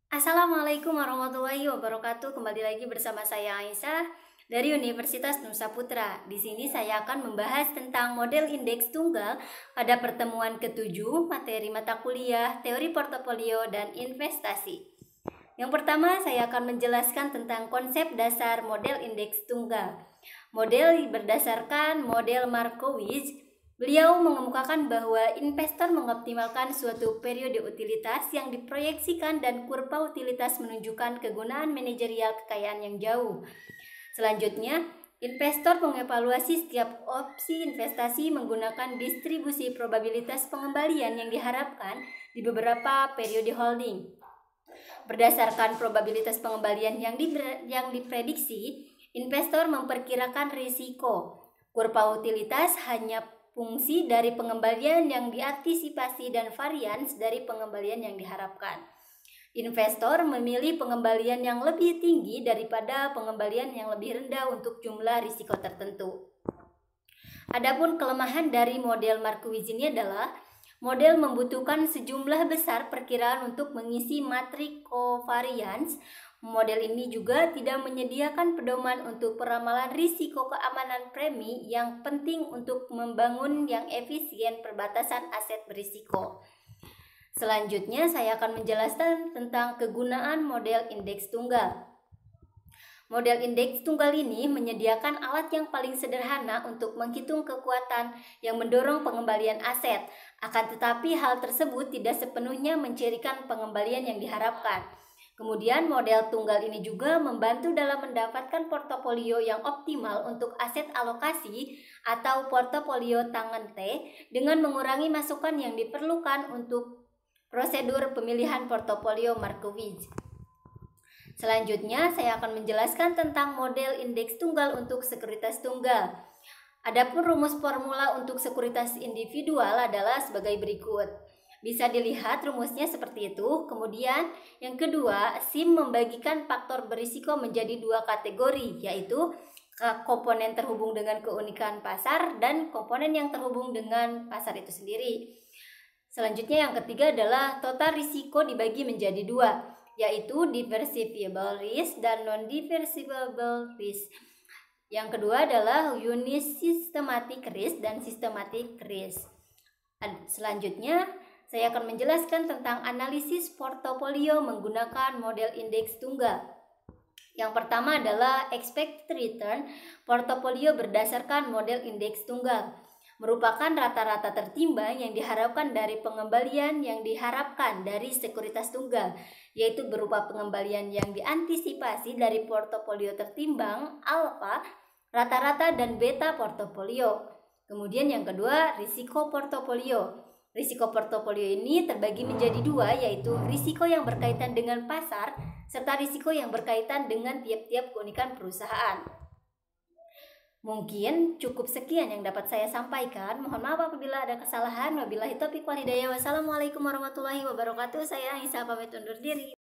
Assalamualaikum warahmatullahi wabarakatuh. Kembali lagi bersama saya Aisyah dari Universitas Nusa Putra. Di sini saya akan membahas tentang model indeks tunggal pada pertemuan ke-7 materi mata kuliah teori portofolio dan investasi. Yang pertama, saya akan menjelaskan tentang konsep dasar model indeks tunggal. Model berdasarkan model Markowitz. Beliau mengemukakan bahwa investor mengoptimalkan suatu periode utilitas yang diproyeksikan dan kurva utilitas menunjukkan kegunaan manajerial kekayaan yang jauh. Selanjutnya, investor mengevaluasi setiap opsi investasi menggunakan distribusi probabilitas pengembalian yang diharapkan di beberapa periode holding. Berdasarkan probabilitas pengembalian yang diprediksi, investor memperkirakan risiko. Kurva utilitas hanya fungsi dari pengembalian yang diantisipasi dan varians dari pengembalian yang diharapkan. Investor memilih pengembalian yang lebih tinggi daripada pengembalian yang lebih rendah untuk jumlah risiko tertentu. Adapun kelemahan dari model Markowitz ini adalah model membutuhkan sejumlah besar perkiraan untuk mengisi matrik covariance. Model ini juga tidak menyediakan pedoman untuk peramalan risiko keamanan premi yang penting untuk membangun yang efisien perbatasan aset berisiko. Selanjutnya saya akan menjelaskan tentang kegunaan model indeks tunggal. Model indeks tunggal ini menyediakan alat yang paling sederhana untuk menghitung kekuatan yang mendorong pengembalian aset. Akan tetapi hal tersebut tidak sepenuhnya mencirikan pengembalian yang diharapkan. Kemudian model tunggal ini juga membantu dalam mendapatkan portofolio yang optimal untuk aset alokasi atau portofolio tangan T dengan mengurangi masukan yang diperlukan untuk prosedur pemilihan portofolio Markowitz. Selanjutnya saya akan menjelaskan tentang model indeks tunggal untuk sekuritas tunggal. Adapun rumus formula untuk sekuritas individual adalah sebagai berikut. Bisa dilihat rumusnya seperti itu. Kemudian yang kedua, SIM membagikan faktor berisiko menjadi dua kategori, yaitu komponen terhubung dengan keunikan pasar dan komponen yang terhubung dengan pasar itu sendiri. Selanjutnya yang ketiga adalah total risiko dibagi menjadi dua, yaitu diversifiable risk dan non-diversifiable risk. Yang kedua adalah unit systematic risk dan systematic risk. Selanjutnya saya akan menjelaskan tentang analisis portofolio menggunakan model indeks tunggal. Yang pertama adalah expected return portofolio berdasarkan model indeks tunggal. Merupakan rata-rata tertimbang yang diharapkan dari pengembalian yang diharapkan dari sekuritas tunggal, yaitu berupa pengembalian yang diantisipasi dari portofolio tertimbang alfa, rata-rata, dan beta portofolio. Kemudian yang kedua, risiko portofolio. Risiko portofolio ini terbagi menjadi dua, yaitu risiko yang berkaitan dengan pasar serta risiko yang berkaitan dengan tiap-tiap keunikan perusahaan. Mungkin cukup sekian yang dapat saya sampaikan. Mohon maaf apabila ada kesalahan. Wabillahi taufiq wal hidayah. Wassalamualaikum warahmatullahi wabarakatuh. Saya Aisyah pamit undur diri.